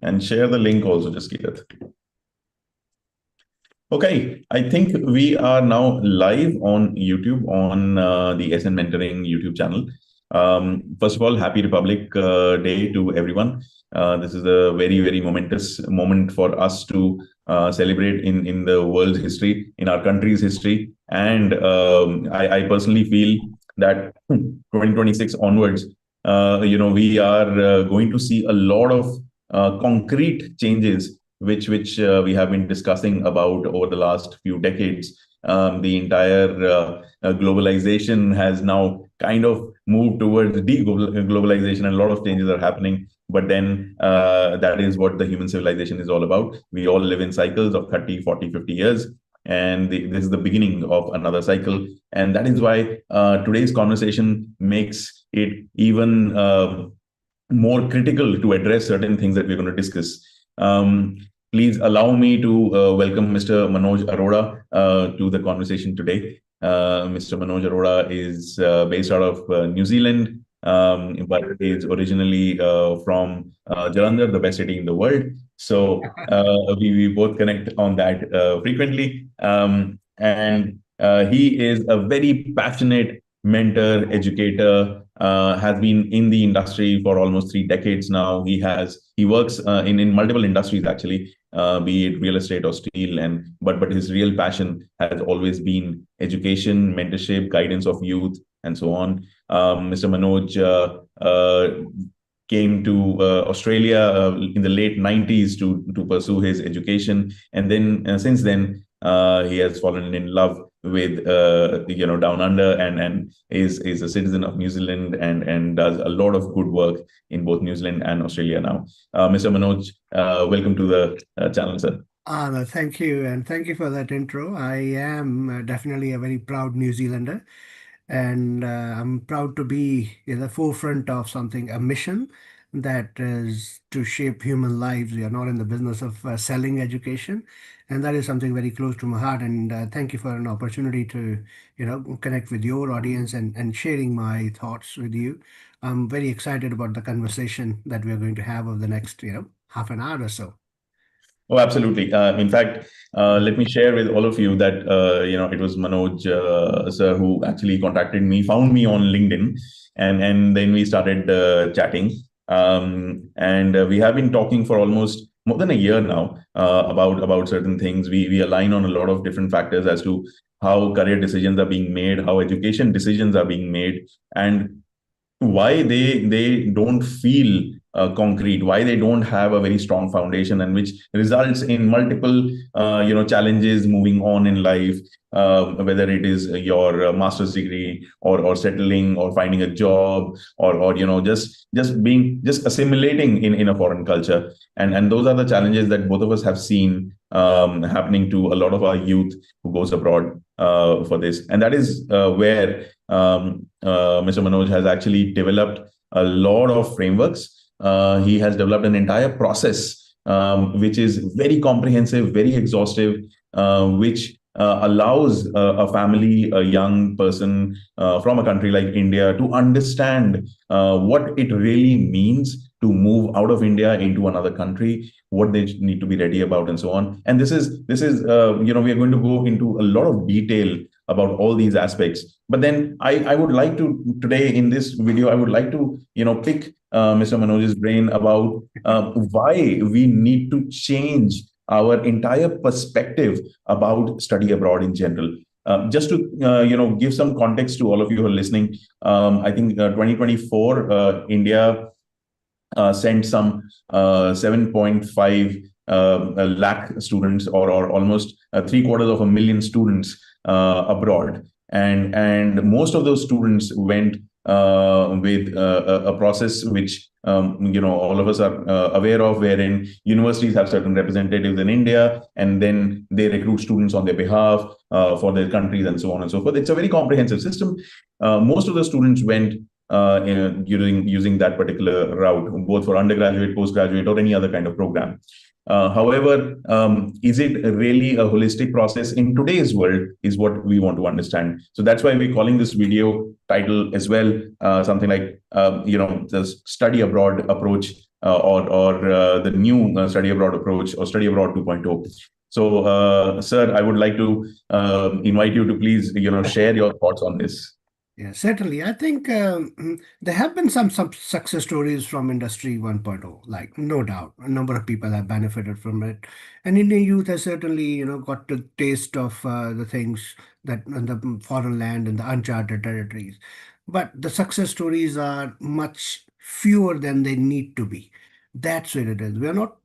And share the link also, just Kirat. Okay, I think we are now live on YouTube on the SN Mentoring YouTube channel. First of all, Happy Republic Day to everyone. This is a very, very momentous moment for us to celebrate in the world's history, in our country's history. And I personally feel that 2026 onwards, we are going to see a lot of concrete changes which we have been discussing about over the last few decades. The entire globalization has now kind of moved towards de-globalization, and a lot of changes are happening. But then that is what the human civilization is all about. We all live in cycles of 30, 40, 50 years. And this is the beginning of another cycle. And that is why today's conversation makes it even more critical to address certain things that we're going to discuss. Please allow me to welcome Mr. Manoj Arora to the conversation today. Mr. Manoj Arora is based out of New Zealand, but is originally from Jalandhar, the best city in the world. So we both connect on that frequently. And he is a very passionate mentor, educator, has been in the industry for almost 3 decades now. He works in multiple industries actually, be it real estate or steel, and but his real passion has always been education, mentorship, guidance of youth, and so on. Mr. Manoj came to Australia in the late 90s to pursue his education, and then since then he has fallen in love with down under, and is a citizen of New Zealand, and does a lot of good work in both New Zealand and Australia now. Mr. Manoj, welcome to the channel, sir. Thank you, and thank you for that intro. I am definitely a very proud New Zealander, and I'm proud to be in the forefront of something, a mission that is to shape human lives. We are not in the business of selling education, and that is something very close to my heart. And thank you for an opportunity to, connect with your audience and sharing my thoughts with you. I'm very excited about the conversation that we are going to have over the next, half an hour or so. Oh, absolutely. In fact, let me share with all of you that it was Manoj sir who actually contacted me, found me on LinkedIn, and then we started chatting. And we have been talking for almost more than a year now about certain things. We align on a lot of different factors as to how career decisions are being made, how education decisions are being made, and why they don't feel concrete, why they don't have a very strong foundation, and which results in multiple challenges moving on in life, whether it is your master's degree, or settling, or finding a job, or just assimilating in a foreign culture. And those are the challenges that both of us have seen happening to a lot of our youth who goes abroad for this. And that is where Mr. Manoj has actually developed a lot of frameworks. He has developed an entire process which is very comprehensive, very exhaustive, which allows a family, a young person from a country like India to understand what it really means to move out of India into another country, what they need to be ready about, and so on. And this is we are going to go into a lot of detail about all these aspects. But then I would like to today in this video, I would like to pick Mr. Manoj's brain about why we need to change our entire perspective about study abroad in general. Just to give some context to all of you who are listening, I think 2024 India sent some 7.5 lakh students, or almost 750,000 students abroad, and most of those students went with a process which all of us are aware of, wherein universities have certain representatives in India, and then they recruit students on their behalf for their countries, and so on and so forth. It's a very comprehensive system. Most of the students went using that particular route, both for undergraduate, postgraduate, or any other kind of program. However, is it really a holistic process in today's world is what we want to understand. So that's why we're calling this video title as well, something like, the study abroad approach or the new study abroad approach, or study abroad 2.0. So, sir, I would like to invite you to please, share your thoughts on this. Yeah, certainly. I think there have been some success stories from Industry 1.0, like no doubt. A number of people have benefited from it. And Indian youth has certainly, got the taste of the things that in the foreign land and the uncharted territories. But the success stories are much fewer than they need to be. That's where it is. We're not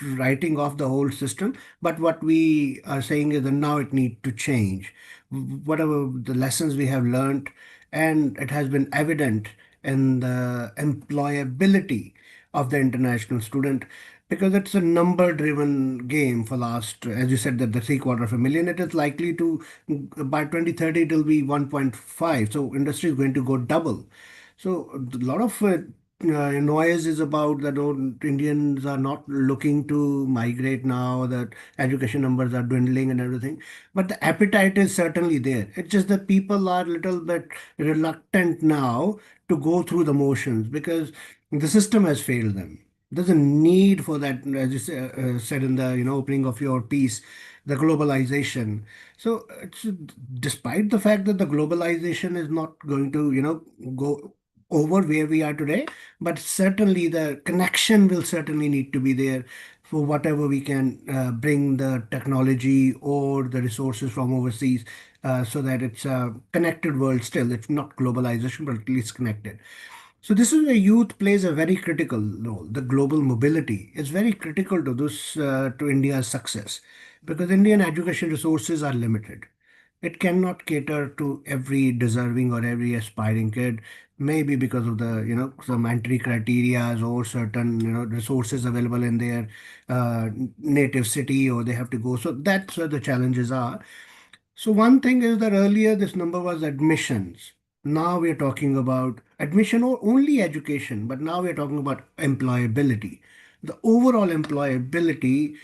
writing off the whole system, but what we are saying is that now it needs to change. Whatever the lessons we have learned, and it has been evident in the employability of the international student, because it's a number driven game for last, as you said, that the three-quarter of a million, it is likely to, by 2030 it will be 1.5, so industry is going to go double. So a lot of noise is about that, oh, Indians are not looking to migrate now, that education numbers are dwindling and everything. But the appetite is certainly there. It's just that people are a little bit reluctant now to go through the motions because the system has failed them. There's a need for that, as you said in the opening of your piece, the globalization. So it's, despite the fact that the globalization is not going to go over where we are today, but certainly the connection will certainly need to be there for whatever we can bring the technology or the resources from overseas, so that it's a connected world still. It's not globalization, but at least connected. So this is where youth plays a very critical role. The global mobility is very critical to this to India's success, because Indian education resources are limited. It cannot cater to every deserving or every aspiring kid, maybe because of the some entry criterias or certain resources available in their native city, or they have to go. So that's where the challenges are. So one thing is that earlier this number was admissions. Now we are talking about admission or only education, but now we are talking about employability. The overall employability,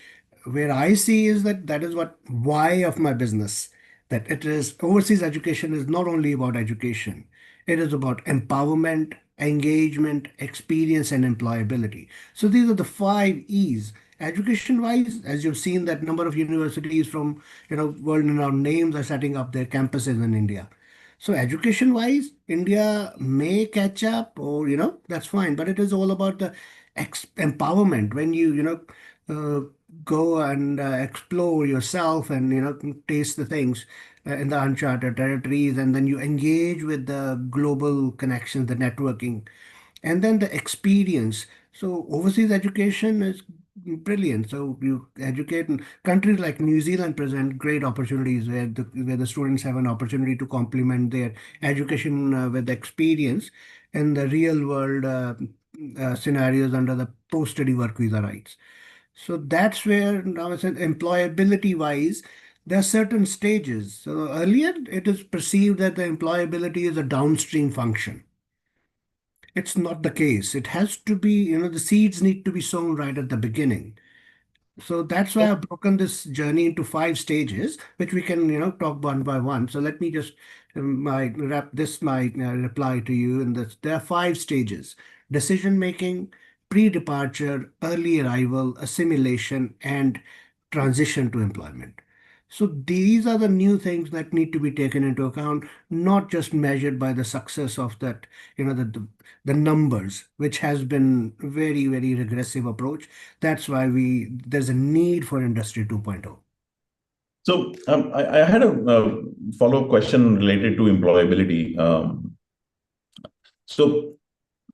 where I see is that that is what why of my business. That it is overseas education is not only about education, it is about empowerment, engagement, experience, and employability. So these are the five E's. Education wise, as you've seen, that number of universities from world renowned names are setting up their campuses in India. So education wise, India may catch up, or that's fine. But it is all about the empowerment. When you uh, go and explore yourself and taste the things in the uncharted territories, and then you engage with the global connections, the networking, and then the experience. So overseas education is brilliant. So you educate in countries like New Zealand present great opportunities where the students have an opportunity to complement their education with experience in the real world scenarios under the post-study work visa rights. So that's where now it's employability wise, there are certain stages. So earlier it is perceived that the employability is a downstream function. It's not the case. It has to be, the seeds need to be sown right at the beginning. So that's why I've broken this journey into five stages, which we can, talk one by one. So let me just my wrap this my reply to you in this. There are five stages: decision making, pre-departure, early arrival, assimilation, and transition to employment. So these are the new things that need to be taken into account, not just measured by the success of that, the numbers, which has been very, very regressive approach. That's why there's a need for Industry 2.0. So, I had a follow-up question related to employability. So,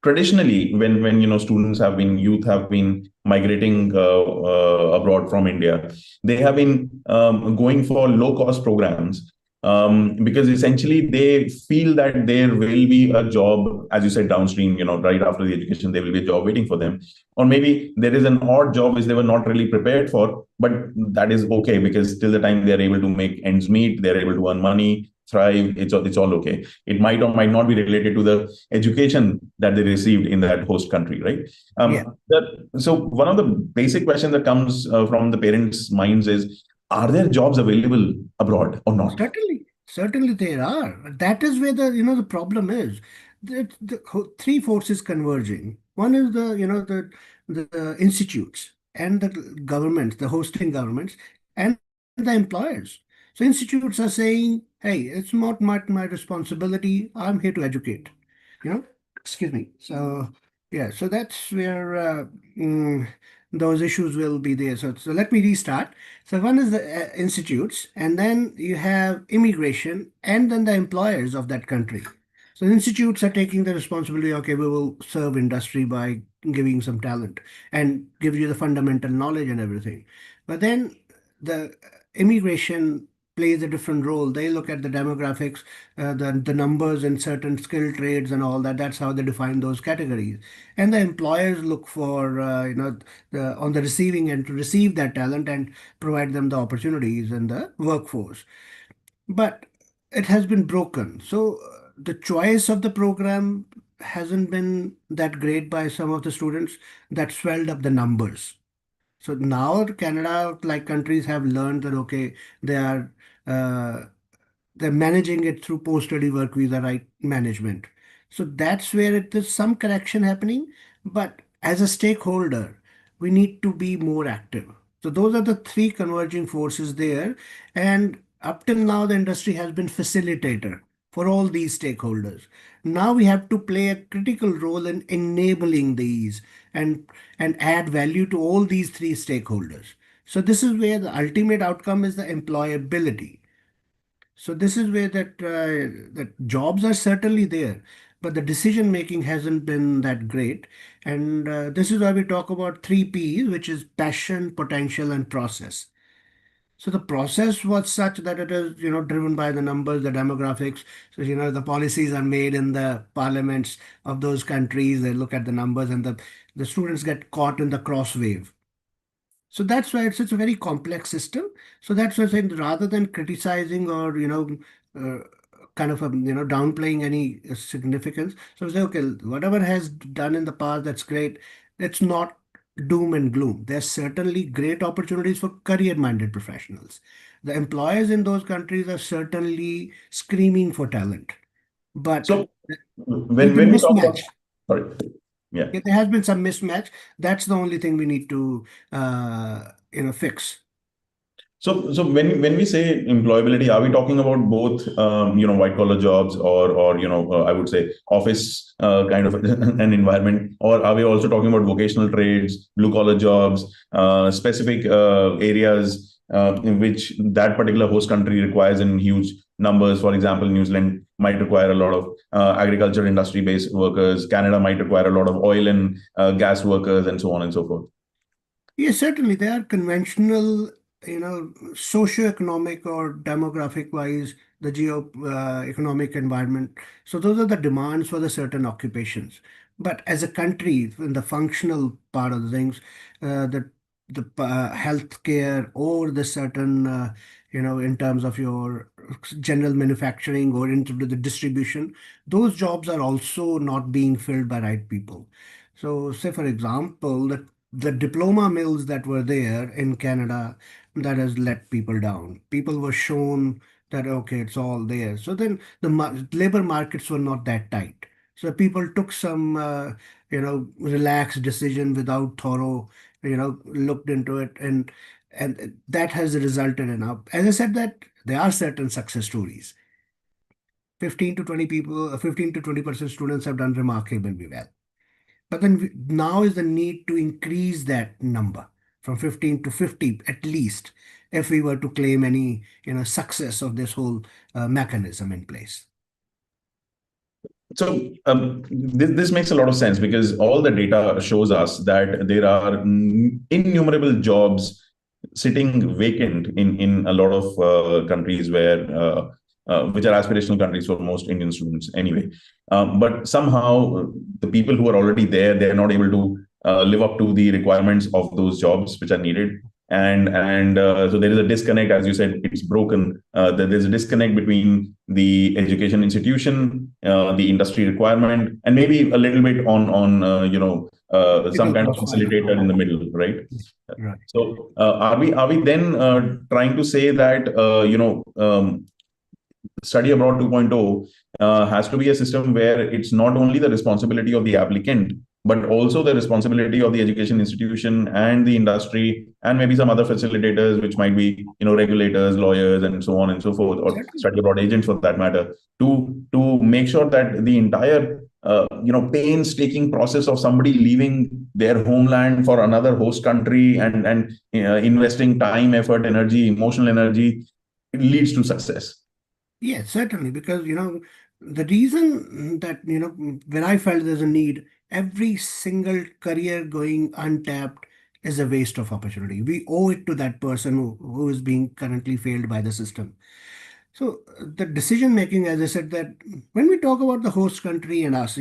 traditionally, when students have been youth have been migrating abroad from India, they have been going for low cost programs, because essentially they feel that there will be a job, as you said, downstream, right after the education there will be a job waiting for them, or maybe there is an odd job which they were not really prepared for, but that is okay, because till the time they are able to make ends meet, they're able to earn money, thrive, it's all okay. It might or might not be related to the education that they received in that host country, right? Yeah, So one of the basic questions that comes from the parents' minds is: are there jobs available abroad or not? certainly there are. That is where the problem is. The three forces converging. One is the the institutes and the governments, the hosting governments, and the employers. So institutes are saying, hey, it's not my responsibility. I'm here to educate. You know, excuse me. So yeah, so that's where those issues will be there. So let me restart. So one is the institutes, and then you have immigration, and then the employers of that country. So institutes are taking the responsibility. Okay, we will serve industry by giving some talent and give you the fundamental knowledge and everything. But then the immigration plays a different role. They look at the demographics, the numbers in certain skill trades and all that. That's how they define those categories. And the employers look for on the receiving end to receive that talent and provide them the opportunities in the workforce. But it has been broken. So the choice of the program hasn't been that great by some of the students that swelled up the numbers. So now Canada, like countries, have learned that okay, they are uh, they're managing it through post-study work visa right management. So that's where it is some correction happening. But as a stakeholder, we need to be more active. So those are the three converging forces there. And up till now, the industry has been facilitator for all these stakeholders. Now we have to play a critical role in enabling these and add value to all these three stakeholders. So this is where the ultimate outcome is the employability. So this is where that jobs are certainly there, but the decision making hasn't been that great. And this is why we talk about three P's, which is passion, potential, and process. So the process was such that it is, driven by the numbers, the demographics. So, the policies are made in the parliaments of those countries. They look at the numbers and the students get caught in the cross wave. So that's why it's a very complex system. So that's why I'm saying rather than criticizing or uh, kind of downplaying any significance. So say okay, whatever has done in the past, that's great. It's not doom and gloom. There's certainly great opportunities for career-minded professionals. The employers in those countries are certainly screaming for talent, but So there's when been we talk about, mismatch. sorry, yeah. Yeah, there has been some mismatch. That's the only thing we need to fix. So when we say employability, are we talking about both white collar jobs or I would say office kind of an environment, or are we also talking about vocational trades, blue collar jobs, specific areas in which that particular host country requires in huge numbers? For example, New Zealand might require a lot of agriculture industry based workers. Canada might require a lot of oil and gas workers, and so on and so forth. Yes, certainly there are conventional, socio-economic or demographic wise, the geo economic environment. So those are the demands for the certain occupations. But as a country, in the functional part of the things, the healthcare or the certain, in terms of your general manufacturing or into the distribution, those jobs are also not being filled by right people. So, say for example, the diploma mills that were there in Canada that has let people down. People were shown that okay, it's all there. So then the labor markets were not that tight. So people took some relaxed decision without thorough looked into it, and that has resulted in as I said that there are certain success stories. 15 to 20 people, 15 to 20% students have done remarkably well. But then now is the need to increase that number from 15 to 50 at least, if we were to claim any success of this whole mechanism in place. So this makes a lot of sense because all the data shows us that there are innumerable jobs sitting vacant in a lot of countries where which are aspirational countries for most Indian students anyway. But somehow the people who are already there, they are not able to live up to the requirements of those jobs which are needed. And so there is a disconnect, as you said, it's broken. There's a disconnect between the education institution, the industry requirement, and maybe a little bit on some People kind of profile. facilitator in the middle, right? Right. So are we then trying to say that study abroad 2.0 has to be a system where it's not only the responsibility of the applicant, but also the responsibility of the education institution and the industry and maybe some other facilitators, which might be, regulators, lawyers, and so on and so forth, or Certainly. study abroad agents for that matter, to make sure that the entire painstaking process of somebody leaving their homeland for another host country and investing time, effort, energy, emotional energy, it leads to success. Yes, certainly, because the reason that when I felt there's a need, every single career going untapped is a waste of opportunity. We owe it to that person who is being currently failed by the system. So the decision making, as I said, that when we talk about the host country and us,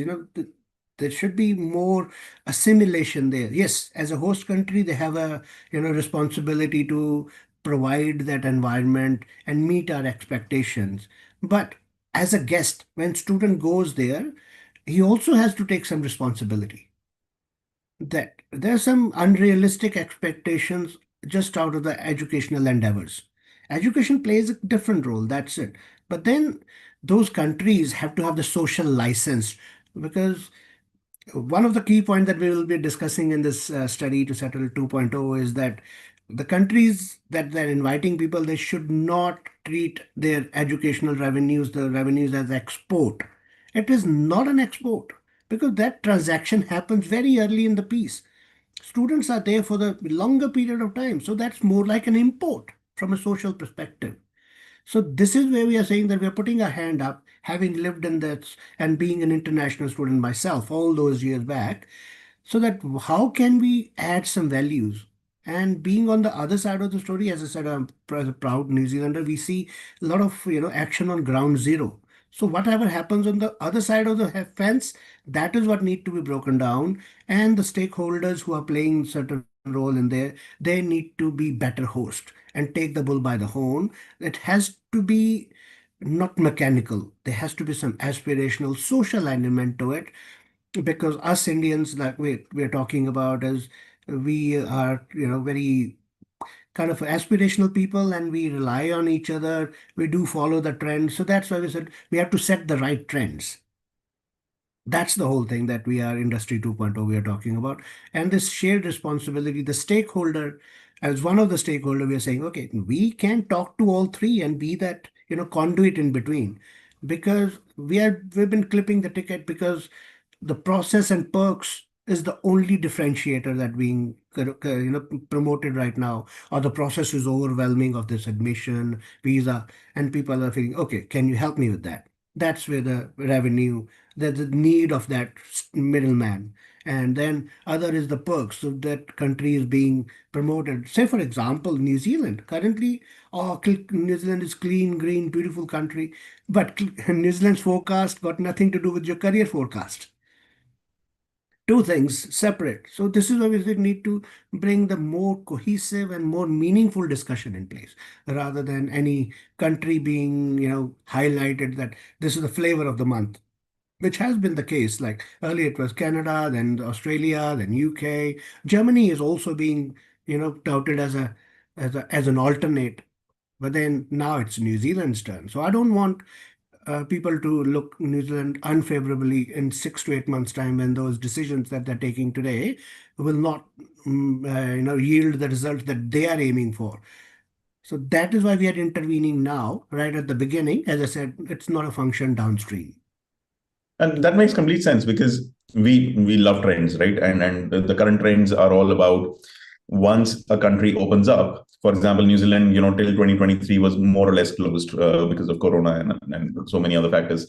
there should be more assimilation there. Yes, as a host country, they have a responsibility to provide that environment and meet our expectations. But as a guest, when student goes there, he also has to take some responsibility that there's some unrealistic expectations just out of the educational endeavors. Education plays a different role, that's it. But then those countries have to have the social license, because one of the key points that we will be discussing in this study to settle 2.0 is that the countries that they're inviting people, they should not treat their educational revenues, the revenues, as export. It is not an export, because that transaction happens very early in the piece. Students are there for the longer period of time, so that's more like an import from a social perspective. So this is where we are saying that we are putting our hand up, having lived in that and being an international student myself all those years back, so that how can we add some values? And being on the other side of the story, as I said, I'm a proud New Zealander. We see a lot of action on ground zero. So whatever happens on the other side of the fence, that is what need to be broken down. And the stakeholders who are playing certain role in there, they need to be better host and take the bull by the horn. It has to be not mechanical. There has to be some aspirational social element to it, because us Indians, like we're talking about, is we are very kind of aspirational people, and we rely on each other. We do follow the trends, so that's why we said we have to set the right trends. That's the whole thing that we are Industry 2.0 we are talking about. And this shared responsibility, the stakeholder, as one of the stakeholder, we are saying, okay, we can talk to all three and be that, conduit in between. Because we've been clipping the ticket because the process and perks is the only differentiator that being promoted right now, or the process is overwhelming of this admission visa, and people are feeling, okay, can you help me with that? That's where the revenue, there's the need of that middleman. And then other is the perks, so that country is being promoted. Say for example, New Zealand currently, oh, New Zealand is clean, green, beautiful country, but New Zealand's forecast got nothing to do with your career forecast. Two things separate. So this is why we need to bring the more cohesive and more meaningful discussion in place, rather than any country being, highlighted that this is the flavor of the month, which has been the case. Like earlier it was Canada, then Australia, then UK. Germany is also being, touted as as an alternate, but then now it's New Zealand's turn. So I don't want people to look New Zealand unfavorably in 6 to 8 months' time, when those decisions that they're taking today will not, yield the result that they are aiming for. So that is why we are intervening now, right at the beginning. As I said, it's not a function downstream. And that makes complete sense because we love trends, right? And the current trends are all about once a country opens up. For example, New Zealand, till 2023 was more or less closed because of Corona and so many other factors.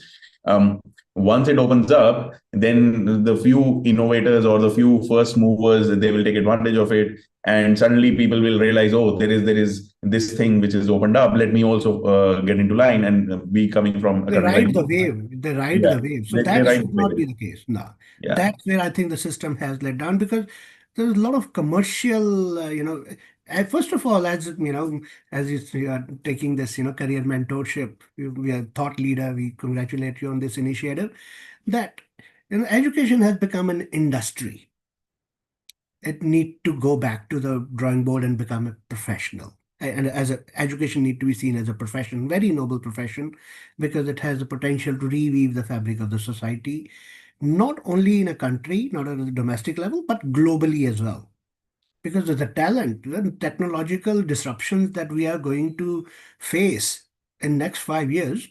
Once it opens up, then the few innovators or the few first movers, they will take advantage of it, and suddenly people will realize, oh, there is this thing which is opened up. Let me also get into line, and be coming from a They country like ride the wave. They ride yeah, the wave. So they that ride should the not be wave. the case. No, Yeah. that's where I think the system has let down, because there's a lot of commercial, first of all, as as you are taking this, career mentorship, we are thought leader. We congratulate you on this initiative. That education has become an industry. It need to go back to the drawing board and become a professional. And as a education need to be seen as a profession, very noble profession, because it has the potential to reweave the fabric of the society. not only in a country, not at a domestic level, but globally as well. Because of the talent, the technological disruptions that we are going to face in next 5 years,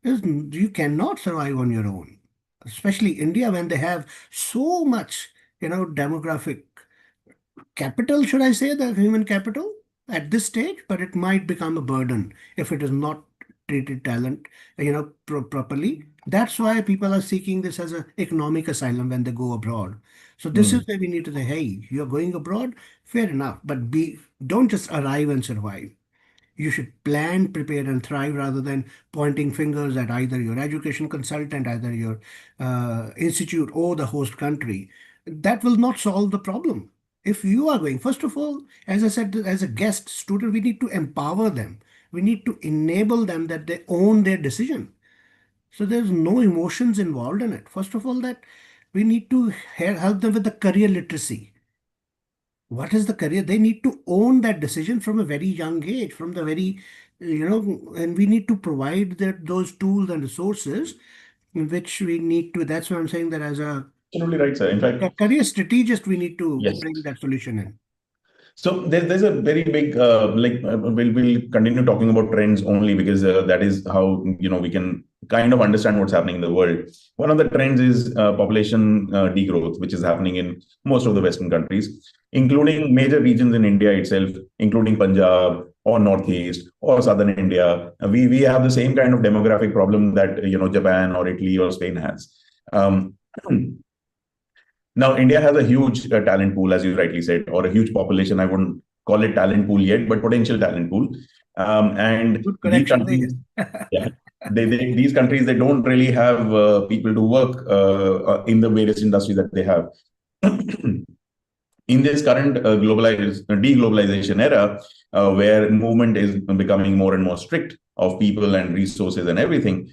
is you cannot survive on your own. Especially India, when they have so much, demographic capital, should I say, the human capital at this stage, but it might become a burden if it is not treated talent, properly. That's why people are seeking this as an economic asylum when they go abroad. So this is Hmm. where we need to say, hey, you're going abroad, fair enough, but don't just arrive and survive. You should plan, prepare, and thrive rather than pointing fingers at either your education consultant, either your institute, or the host country. That will not solve the problem. If you are going, first of all, as I said, as a guest student, we need to empower them. We need to enable them that they own their decision. So there's no emotions involved in it. First of all, that we need to help them with the career literacy. What is the career? They need to own that decision from a very young age, from the very, and we need to provide those tools and resources in which we need to. That's why I'm saying that as Absolutely right, sir. In fact, a career strategist, we need to yes. bring that solution in. So there's a very big we'll continue talking about trends only because that is how we can kind of understand what's happening in the world. One of the trends is population degrowth, which is happening in most of the Western countries, including major regions in India itself, including Punjab or Northeast or Southern India. We have the same kind of demographic problem that Japan or Italy or Spain has. Um, Now, India has a huge talent pool, as you rightly said, or a huge population. I wouldn't call it talent pool yet, but potential talent pool. And Good these correction countries, there. yeah, these countries, they don't really have people to work in the various industries that they have. In this current deglobalization era, where movement is becoming more and more strict of people and resources and everything,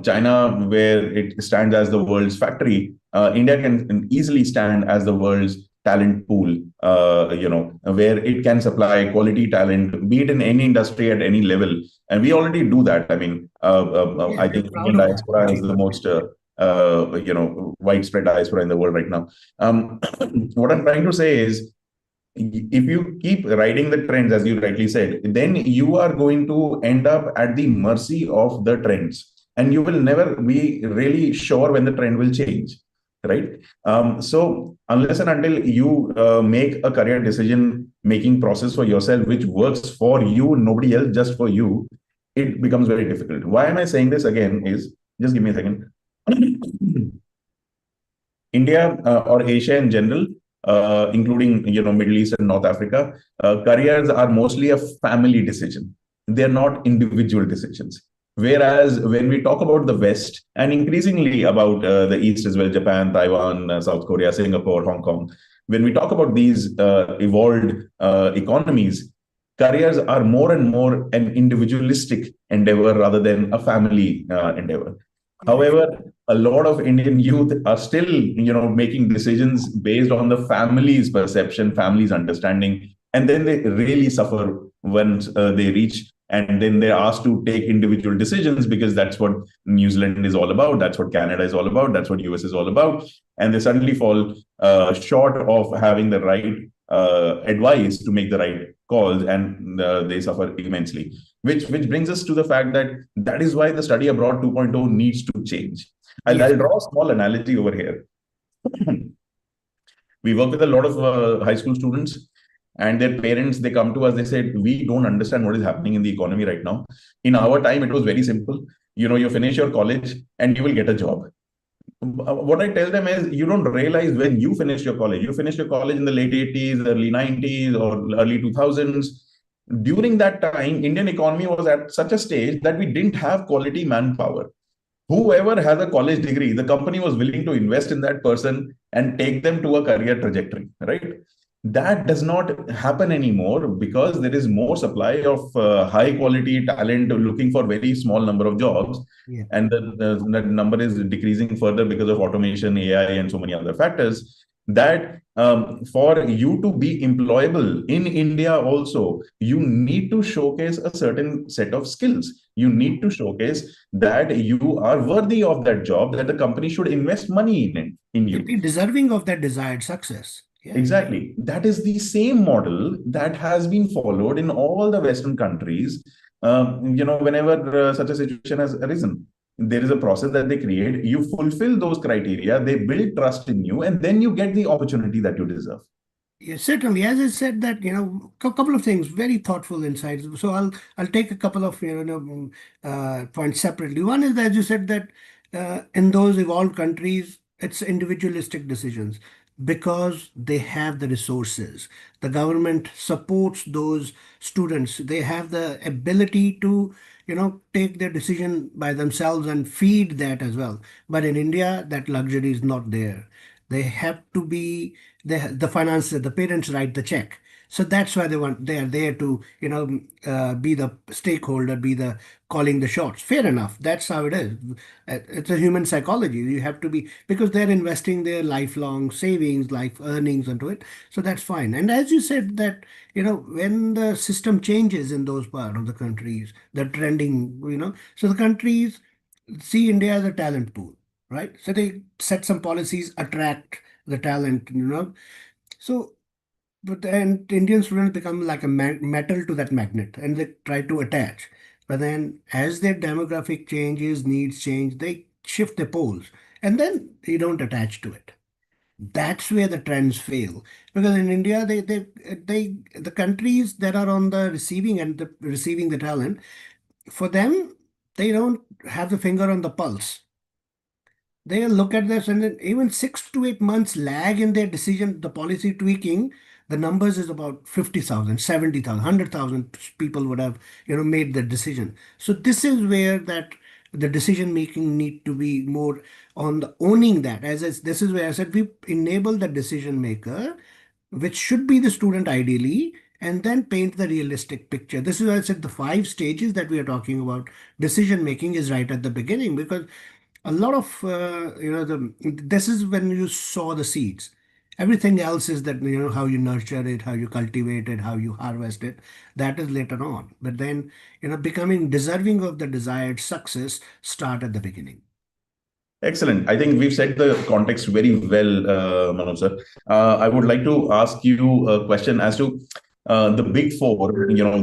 China, where it stands as the world's factory, India can easily stand as the world's talent pool, where it can supply quality talent, be it in any industry at any level. And we already do that. I mean, Yeah, I we're think proud Indian of that diaspora is the achievement. most widespread diaspora in the world right now. What I'm trying to say is, if you keep riding the trends, as you rightly said, then you are going to end up at the mercy of the trends, and you will never be really sure when the trend will change, right? So unless and until you make a career decision making process for yourself, which works for you, nobody else, just for you, it becomes very difficult. Why am I saying this again? Is just give me a second. India or Asia in general, including Middle East and North Africa, careers are mostly a family decision. They're not individual decisions. Whereas when we talk about the West and increasingly about the East as well, Japan, Taiwan, South Korea, Singapore, Hong Kong, when we talk about these evolved economies, careers are more and more an individualistic endeavor rather than a family endeavor. Yes. However, a lot of Indian youth are still, making decisions based on the family's perception, family's understanding, and then they really suffer once they reach, and then they're asked to take individual decisions because that's what New Zealand is all about, that's what Canada is all about, that's what US is all about, and they suddenly fall short of having the right advice to make the right calls, and they suffer immensely. Which brings us to the fact that that is why the study abroad 2.0 needs to change. I'll Yes. draw a small analogy over here. We work with a lot of high school students, and their parents, they come to us, they said, we don't understand what is happening in the economy right now. In our time, it was very simple. You finish your college and you will get a job. What I tell them is, you don't realize when you finished your college. You finished your college in the late 80s, early 90s, or early 2000s. During that time, Indian economy was at such a stage that we didn't have quality manpower. Whoever has a college degree, the company was willing to invest in that person and take them to a career trajectory, right? That does not happen anymore because there is more supply of high quality talent looking for very small number of jobs. Yeah. And the number is decreasing further because of automation, AI, and so many other factors. that for you to be employable in India also, you need to showcase a certain set of skills. You need to showcase that you are worthy of that job, that the company should invest money in it, in You'll you. be deserving of that desired success. Yeah. Exactly. That is the same model that has been followed in all the Western countries. Whenever such a situation has arisen, there is a process that they create. You fulfill those criteria, they build trust in you, and then you get the opportunity that you deserve. Yes, certainly. As I said that, couple of things, very thoughtful insights. So I'll take a couple of points separately. One is, as you said, that in those evolved countries, it's individualistic decisions because they have the resources. The government supports those students. They have the ability to, take their decision by themselves and feed that as well. But in India, that luxury is not there. They have to be the financer, the parents write the check. So that's why they are there to be the stakeholder, be the calling the shots. Fair enough. That's how it is. It's a human psychology. You have to be because they're investing their lifelong savings, life earnings into it. So that's fine. And as you said that when the system changes in those part of the countries, the trending, so the countries see India as a talent pool, right? So they set some policies, attract the talent, So, but then Indian students become like a metal to that magnet and they try to attach. But then as their demographic changes, needs change, they shift the poles and then they don't attach to it. That's where the trends fail. Because in India, the countries that are on the receiving end, receiving the talent, for them, they don't have the finger on the pulse. They look at this and then even 6 to 8 months lag in their decision, the policy tweaking, the numbers is about 50,000, 70,000, 100,000 people would have, made the decision. So this is where that the decision making need to be more on the owning that. This is where I said we enable the decision maker, which should be the student ideally, and then paint the realistic picture. This is why I said the 5 stages that we are talking about decision making is right at the beginning because a lot of this is when you sow the seeds. Everything else is that how you nurture it, how you cultivate it, how you harvest it. That is later on. But then becoming deserving of the desired success start at the beginning. Excellent. I think we've set the context very well, Manoj sir. I would like to ask you a question as to the big four.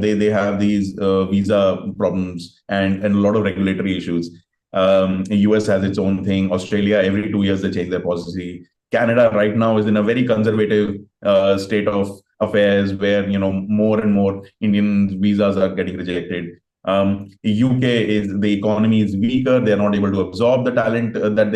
They have these visa problems and a lot of regulatory issues. US has its own thing. Australia, every 2 years they change their policy. Canada right now is in a very conservative state of affairs where more and more Indian visas are getting rejected. UK is the economy is weaker; they are not able to absorb the talent that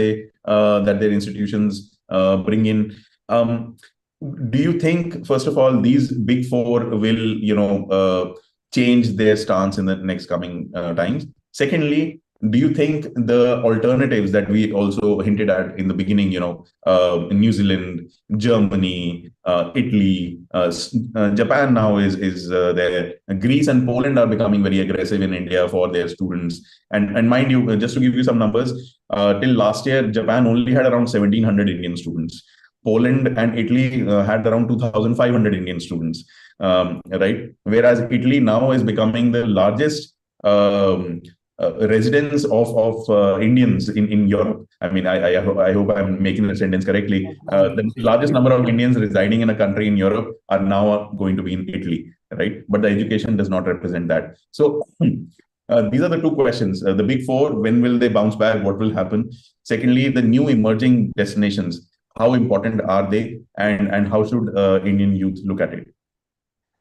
their institutions bring in. Do you think, first of all, these big four will change their stance in the next coming times? Secondly, do you think the alternatives that we also hinted at in the beginning, New Zealand, Germany, Italy, Japan now is there. Greece and Poland are becoming very aggressive in India for their students. And mind you, just to give you some numbers, till last year, Japan only had around 1,700 Indian students. Poland and Italy had around 2,500 Indian students, right? Whereas Italy now is becoming the largest residents of Indians in Europe. I mean, I hope I'm making the sentence correctly. The largest number of Indians residing in a country in Europe are now going to be in Italy, right? But the education does not represent that. So these are the two questions. The big four, when will they bounce back? What will happen? Secondly, the new emerging destinations, how important are they? And how should Indian youth look at it?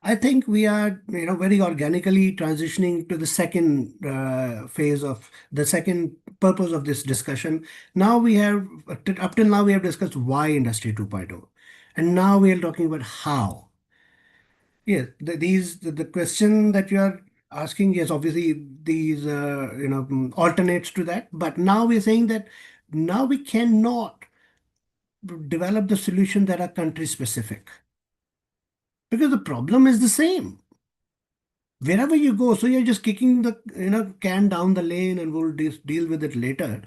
I think we are, very organically transitioning to the second phase of the second purpose of this discussion. Now we have, up till now, we have discussed why Industry 2.0, and now we are talking about how. Yes, the question that you are asking, yes, obviously these, alternates to that, but now we're saying that now we cannot develop the solution that are country specific because the problem is the same wherever you go. So you're just kicking the can down the lane and we'll deal with it later.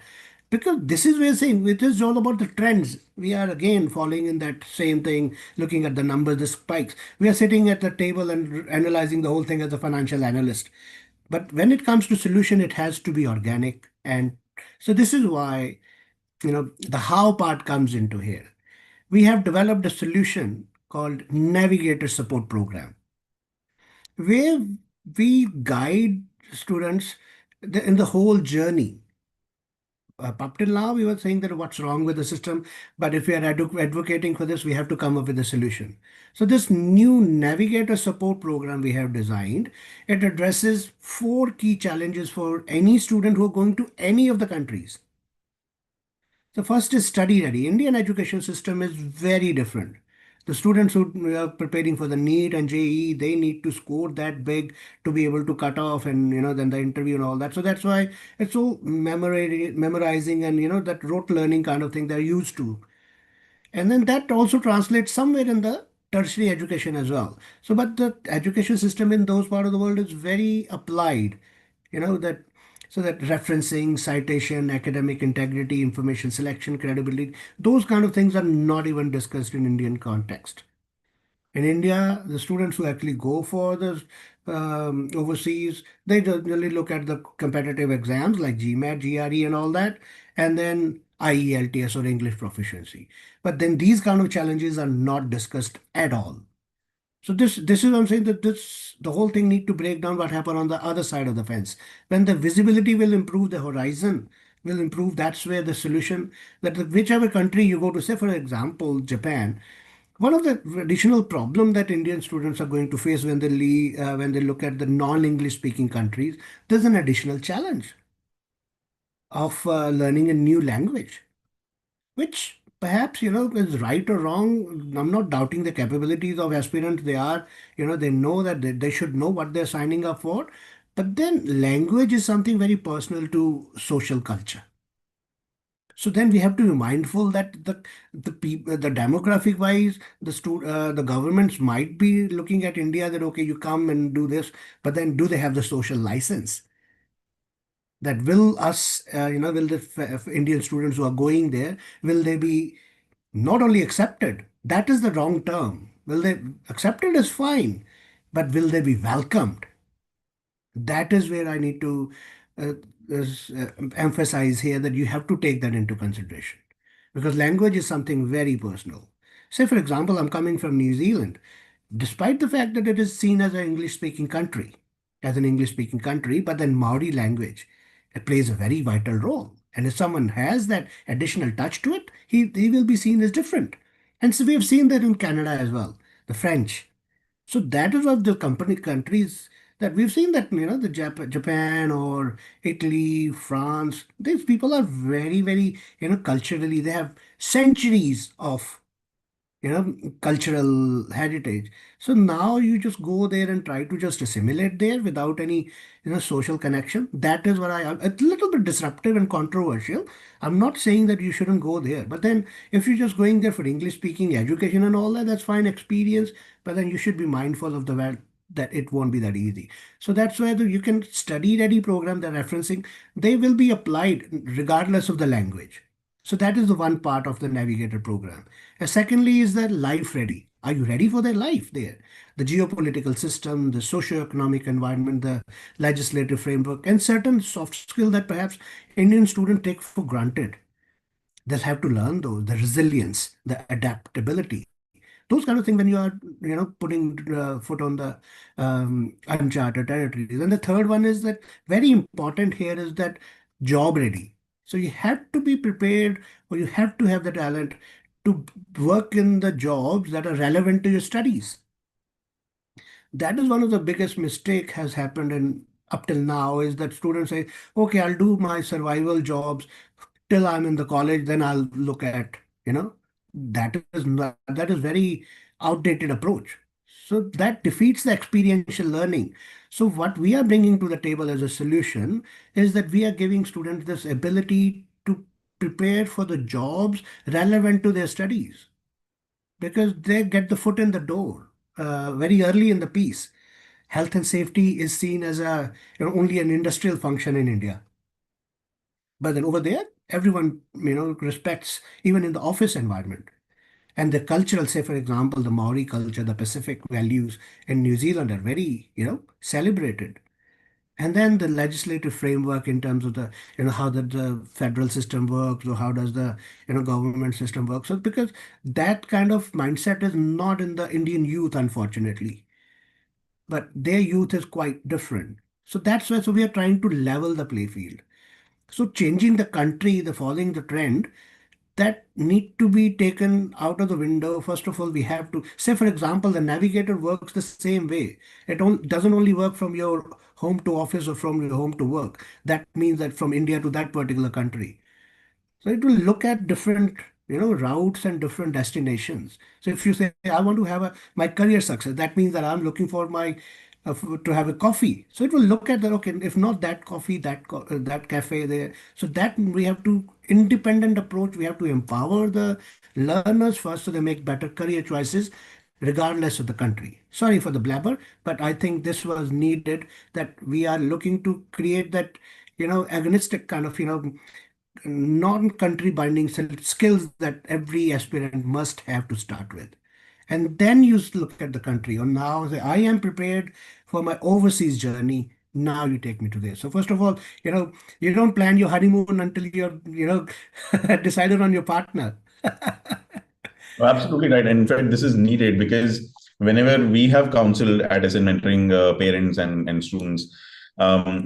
Because this is we're saying it is all about the trends. We are again following in that same thing, looking at the numbers, the spikes. We are sitting at the table and analyzing the whole thing as a financial analyst. But when it comes to solution, it has to be organic. And so this is why, the how part comes into here. We have developed a solution called Navigator Support Program, where we guide students in the whole journey. Up till now, we were saying that what's wrong with the system, but if we are advocating for this, we have to come up with a solution. So this new Navigator Support Program we have designed, it addresses four key challenges for any student who are going to any of the countries. The first is study ready. Indian education system is very different. The students who are preparing for the NEET and JEE, they need to score that big to be able to cut off and then the interview and all that. So that's why it's so memorizing and that rote learning kind of thing they're used to. And then that also translates somewhere in the tertiary education as well. So, but the education system in those part of the world is very applied, that so that referencing, citation, academic integrity, information selection, credibility, those kind of things are not even discussed in Indian context. In India, the students who actually go for the overseas, they generally look at the competitive exams like GMAT, GRE, and all that, and then IELTS or English proficiency. But then these kind of challenges are not discussed at all. So this is what I'm saying, that this the whole thing need to break down what happened on the other side of the fence. When the visibility will improve, the horizon will improve. That's where the solution that whichever country you go to, say for example Japan, one of the additional problem that Indian students are going to face when they when they look at the non-English speaking countries, there's an additional challenge of learning a new language, which perhaps is right or wrong. I'm not doubting the capabilities of aspirants. They are, they know that they should know what they're signing up for. But then language is something very personal to social culture. So then we have to be mindful that the demographic wise, the governments might be looking at India that okay, you come and do this, but then do they have the social license? That will us, will the Indian students who are going there, will they be not only accepted? That is the wrong term. Will they accepted is fine, but will they be welcomed? That is where I need to uh, emphasize here that you have to take that into consideration because language is something very personal. Say, for example, I'm coming from New Zealand, despite the fact that it is seen as an English speaking country, but then Maori language, it plays a very vital role. And if someone has that additional touch to it, he will be seen as different. And so we have seen that in Canada as well, the French. So that is of the company countries that we've seen that the Japan or Italy, France, these people are very, very culturally they have centuries of cultural heritage. So now you just go there and try to just assimilate there without any social connection. That is what I am a little bit disruptive and controversial. I'm not saying that you shouldn't go there, but then if you're just going there for English speaking education and all that, that's fine experience, but then you should be mindful of the fact that it won't be that easy. So that's why you can study ready program, the referencing, they will be applied regardless of the language. So that is the one part of the navigator program. And secondly is that life ready. Are you ready for their life there? The geopolitical system, the socio-economic environment, the legislative framework, and certain soft skill that perhaps Indian students take for granted. They'll have to learn those, the resilience, the adaptability, those kind of things when you are, putting foot on the uncharted territories. And the third one is that very important here is that job ready. So you have to be prepared or you have to have the talent to work in the jobs that are relevant to your studies. That is one of the biggest mistake has happened in up till now is that students say, okay, I'll do my survival jobs till I'm in the college, then I'll look at, that is very outdated approach. So that defeats the experiential learning. So what we are bringing to the table as a solution is that we are giving students this ability to prepare for the jobs relevant to their studies because they get the foot in the door very early in the piece. Health and safety is seen as only an industrial function in India. But then over there, everyone, respects, even in the office environment. And the cultural, say for example, the Maori culture, the Pacific values in New Zealand are very, celebrated. And then the legislative framework in terms of the, how the federal system works, or how does the, government system work. So because that kind of mindset is not in the Indian youth, unfortunately, but their youth is quite different. So that's why, so we are trying to level the play field. So changing the country, the following the trend, that need to be taken out of the window. First of all, we have to say, for example, the navigator works the same way. Doesn't only work from your home to office or from your home to work. That means that from India to that particular country. So it will look at different, routes and different destinations. So if you say, I want to have my career success, that means that I'm looking for my to have a coffee. So it will look at that. Okay, if not that coffee, that cafe there. So that we have to independent approach. We have to empower the learners first, so they make better career choices, regardless of the country. Sorry for the blabber, but I think this was needed. That we are looking to create that, agnostic kind of, non-country binding skills that every aspirant must have to start with. And then you look at the country. Or now say, I am prepared for my overseas journey. Now you take me to this. So first of all, you don't plan your honeymoon until you're, decided on your partner. Absolutely right. And in fact, this is needed because whenever we have counseled at SN mentoring parents and students,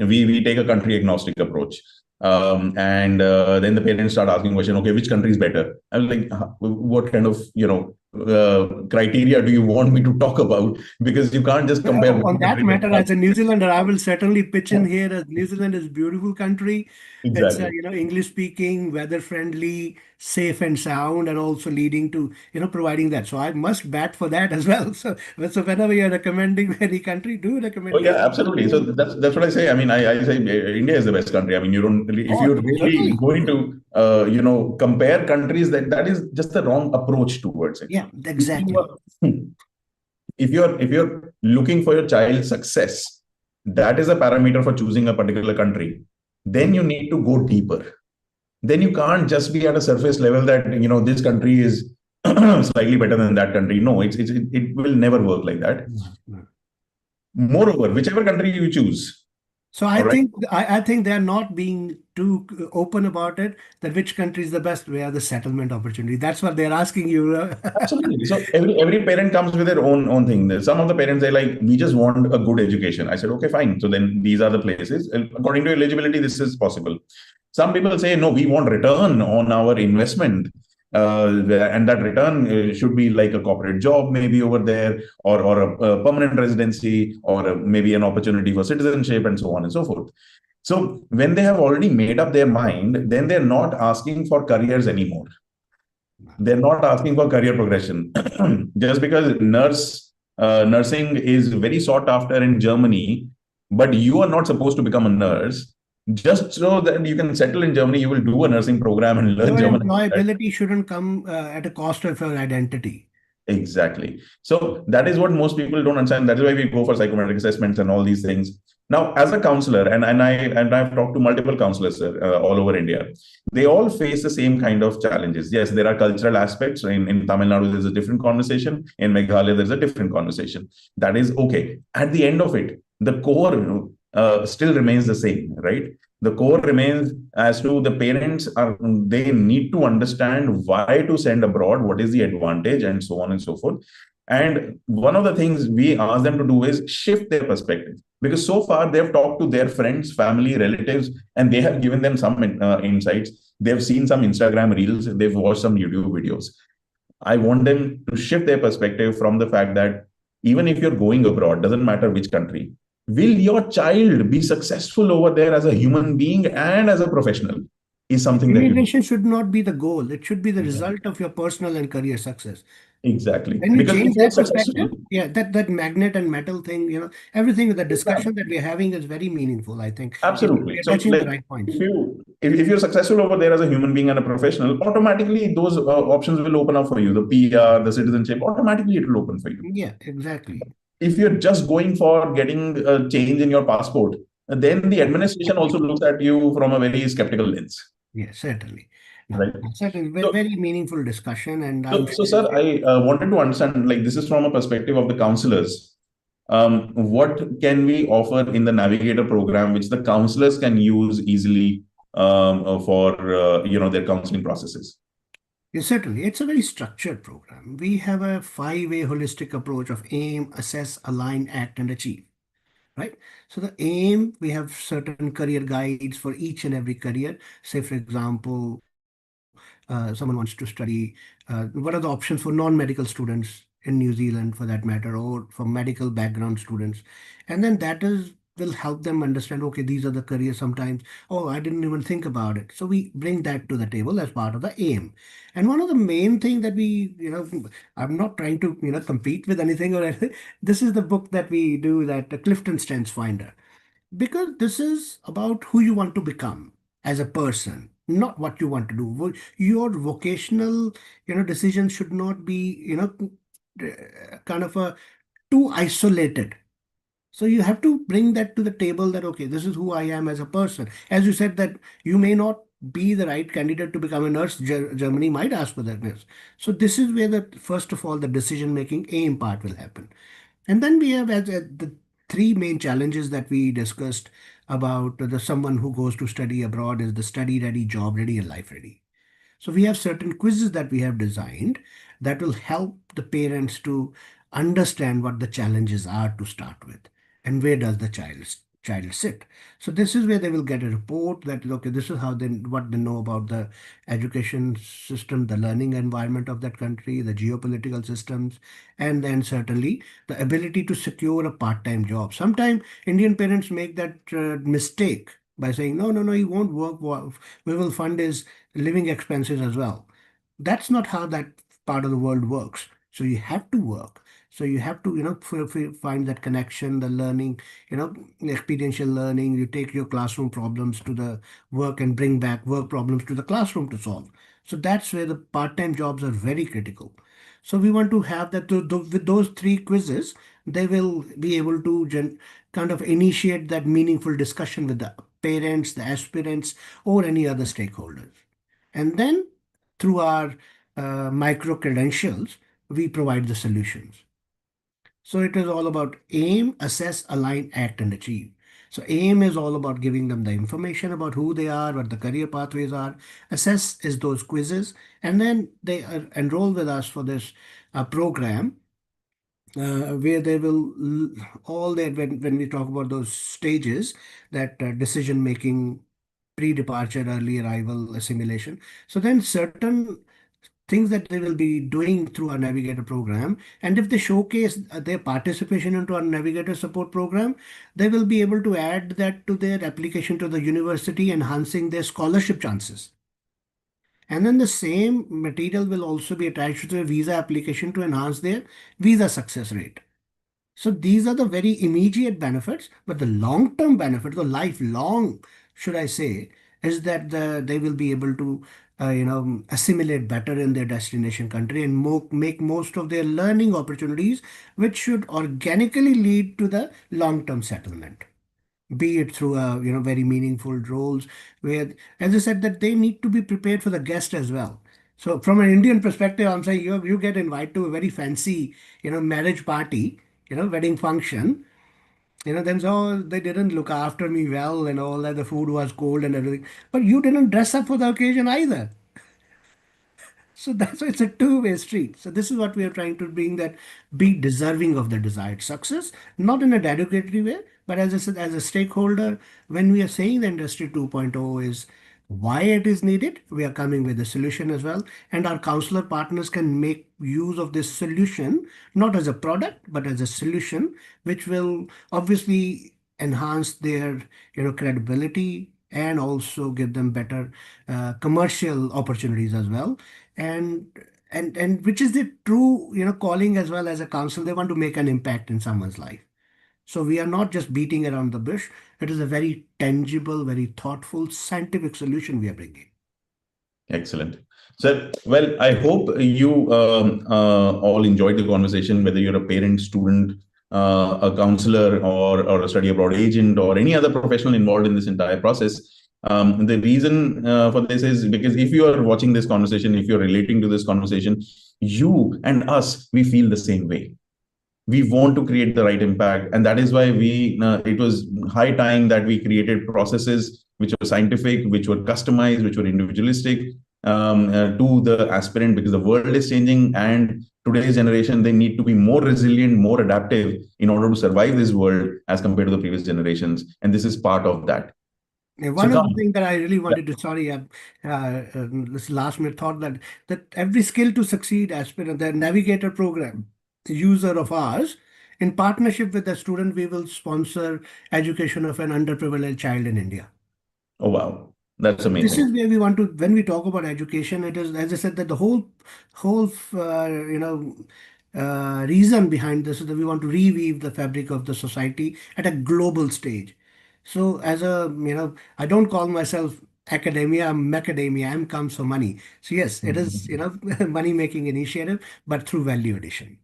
we take a country agnostic approach. And then the parents start asking question, okay, which country is better? I was like, what kind of, criteria do you want me to talk about? Because you can't just compare On one that country with matter, as a New Zealander, I will certainly pitch in another. here. As New Zealand is a beautiful country. It's Exactly. English speaking, weather friendly, safe and sound, and also leading to providing that. So I must bat for that as well. So whenever you're recommending any country, do Oh recommend yeah, New absolutely. So Zealand. that's what I say. I mean, I say India is the best country. I mean, you don't really, if Oh, you're really certainly. going to compare countries, that is just the wrong approach towards it. Yeah, If you exactly. are if you're looking for your child's success, that is a parameter for choosing a particular country. Then you need to go deeper. Then you can't just be at a surface level that this country is slightly better than that country. No, it will never work like that. No, no. Moreover, whichever country you choose, So I all right. think I think they are not being too open about it. That which country is the best? Where the settlement opportunity? That's what they're asking you. Absolutely. So every parent comes with their own thing. Some of the parents say like, we just want a good education. I said, okay, fine. So then these are the places. And according to eligibility, this is possible. Some people say, no, we want return on our investment. And that return should be like a corporate job, maybe over there, or a permanent residency, or maybe an opportunity for citizenship, and so on and so forth. So when they have already made up their mind, then they're not asking for careers anymore. They're not asking for career progression. Just because nursing is very sought after in Germany, but you are not supposed to become a nurse. Just so that you can settle in Germany, you will do a nursing program and learn Your German. employability shouldn't come at a cost of your identity. Exactly. So that is what most people don't understand. That is why we go for psychometric assessments and all these things. Now, as a counselor, and I've talked to multiple counselors all over India, they all face the same kind of challenges. Yes, there are cultural aspects. In Tamil Nadu, there's a different conversation. In Meghalaya, there's a different conversation. That is okay. At the end of it, the core still remains the same, right? The core remains as to the parents are, they need to understand why to send abroad, what is the advantage, and so on and so forth. And one of the things we ask them to do is shift their perspective, because so far they've talked to their friends, family, relatives, and they have given them some insights. They've seen some Instagram reels, they've watched some YouTube videos. I want them to shift their perspective from the fact that even if you're going abroad, doesn't matter which country, will your child be successful over there as a human being and as a professional, is something that you Immigration should not be the goal. It should be the exactly. result of your personal and career success. Exactly. When you Because if change you're that successful, perspective, yeah, that magnet and metal thing, everything, the exactly. discussion that we're having is very meaningful, I think. Absolutely. We're So touching the like, right points. if you're successful over there as a human being and a professional, automatically those options will open up for you. The PR, the citizenship, automatically it will open for you. Yeah, exactly. If you're just going for getting a change in your passport, then the administration also looks at you from a very skeptical lens. Yes, certainly. No, right? certainly, very, So, very meaningful discussion, and I'm so sure. sir, I wanted to understand, like, this is from a perspective of the counselors. What can we offer in the Navigator program, which the counselors can use easily for their counseling processes? Yes, certainly. It's a very structured program. We have a five-way holistic approach of aim, assess, align, act, and achieve. Right? So the aim, we have certain career guides for each and every career. Say, for example, someone wants to study, what are the options for non-medical students in New Zealand, for that matter, or for medical background students? And then that is will help them understand, okay, these are the careers sometimes. Oh, I didn't even think about it. So we bring that to the table as part of the aim. And one of the main thing that we, I'm not trying to, compete with anything or anything. This is the book that we do, that Clifton Strengths Finder, because this is about who you want to become as a person, not what you want to do. Your vocational, decisions should not be, kind of a too isolated. So you have to bring that to the table, that okay, this is who I am as a person. As you said, that you may not be the right candidate to become a nurse. Germany might ask for that nurse. So this is where, the first of all, the decision making aim part will happen. And then we have, as the three main challenges that we discussed about the someone who goes to study abroad, is the study ready, job ready, and life ready. So we have certain quizzes that we have designed that will help the parents to understand what the challenges are to start with, and where does the child sit. So this is where they will get a report that, okay, this is how they, what they know about the education system, the learning environment of that country, the geopolitical systems, and then certainly the ability to secure a part-time job. Sometimes Indian parents make that mistake by saying, no, no, no, he won't work. We will fund his living expenses as well. That's not how that part of the world works. So you have to work. So you have to, find that connection, the learning, experiential learning. You take your classroom problems to the work and bring back work problems to the classroom to solve. So that's where the part-time jobs are very critical. So we want to have that, with those three quizzes, they will be able to kind of initiate that meaningful discussion with the parents, the aspirants, or any other stakeholders. And then through our micro credentials, we provide the solutions. So it is all about aim, assess, align, act, and achieve. So aim is all about giving them the information about who they are, what the career pathways are. Assess is those quizzes, and then they enroll with us for this program, where they will all that, when we talk about those stages, that decision making, pre-departure, early arrival, assimilation. So then certain things that they will be doing through our navigator program, and if they showcase their participation into our navigator support program, they will be able to add that to their application to the university, enhancing their scholarship chances. And then the same material will also be attached to their visa application to enhance their visa success rate. So these are the very immediate benefits, but the long-term benefit, the lifelong, should I say, is that they will be able to, assimilate better in their destination country, and make most of their learning opportunities, which should organically lead to the long-term settlement, be it through very meaningful roles, where, as I said, that they need to be prepared for the guest as well. So from an Indian perspective, I'm saying, you get invited to a very fancy, marriage party, wedding function, then so they didn't look after me well and all that, the food was cold and everything, but you didn't dress up for the occasion either. So that's why it's a two-way street. So this is what we are trying to bring, that be deserving of the desired success, not in a derogatory way, but as I said, as a stakeholder, when we are saying the industry 2.0 is why it is needed, we are coming with a solution as well. And our counselor partners can make use of this solution, not as a product, but as a solution, which will obviously enhance their, credibility, and also give them better commercial opportunities as well. And which is the true, calling as well. As a council, they want to make an impact in someone's life. So we are not just beating around the bush. It is a very tangible, very thoughtful, scientific solution we are bringing. Excellent. Sir, well, I hope you all enjoyed the conversation, whether you're a parent, student, a counselor, or a study abroad agent, or any other professional involved in this entire process. The reason for this is because if you are watching this conversation, if you're relating to this conversation, you and us, we feel the same way. We want to create the right impact, and that is why it was high time that we created processes which were scientific, which were customized, which were individualistic, to the aspirant, because the world is changing, and today's generation, they need to be more resilient, more adaptive in order to survive this world as compared to the previous generations, and this is part of that. So One of the come. things that I really wanted to, sorry, this last minute thought that every skill to succeed aspirant, the navigator program, user of ours, in partnership with the student, we will sponsor education of an underprivileged child in India. Oh, wow. That's This is amazing. where we want to, when we talk about education, it is, as I said, that the whole, reason behind this is that we want to reweave the fabric of the society at a global stage. So as a, I don't call myself academia, I'm macadamia, M comes for money. So yes, it is, money making initiative, but through value addition.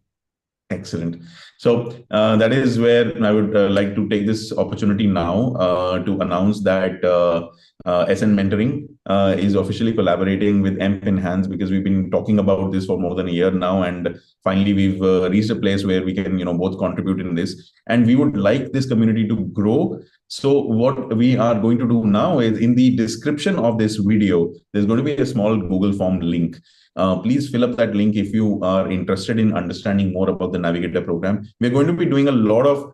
Excellent. So that is where I would like to take this opportunity now to announce that SN Mentoring is officially collaborating with Emp Enhanz, because we've been talking about this for more than a year now, and finally we've reached a place where we can, both contribute in this, and we would like this community to grow. So what we are going to do now is, in the description of this video, there's going to be a small Google form link. Please fill up that link if you are interested in understanding more about the Navigator program. We're going to be doing a lot of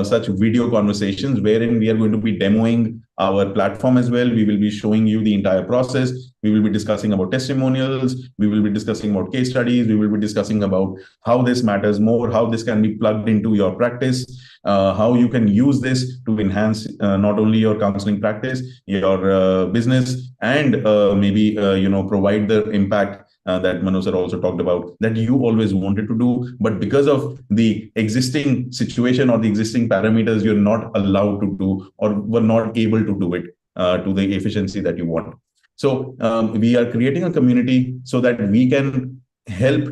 such video conversations wherein we are going to be demoing our platform as well. We will be showing you the entire process. We will be discussing about testimonials. We will be discussing about case studies. We will be discussing about how this matters more, how this can be plugged into your practice, how you can use this to enhance not only your counseling practice, your business, and maybe provide the impact that Manoj sir also talked about, that you always wanted to do, but because of the existing situation or the existing parameters, you're not allowed to do, or were not able to do it to the efficiency that you want. So we are creating a community so that we can help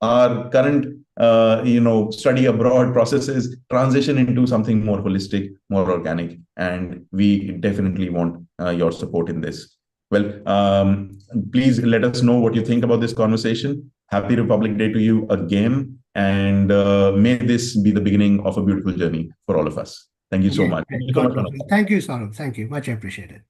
our current study abroad processes transition into something more holistic, more organic, and we definitely want your support in this. Well, please let us know what you think about this conversation. Happy Republic Day to you again, and may this be the beginning of a beautiful journey for all of us. Thank you so Yeah, much. Thank you so God much, bless Manoj. you. Thank you, Saurabh. Thank you. Much appreciated.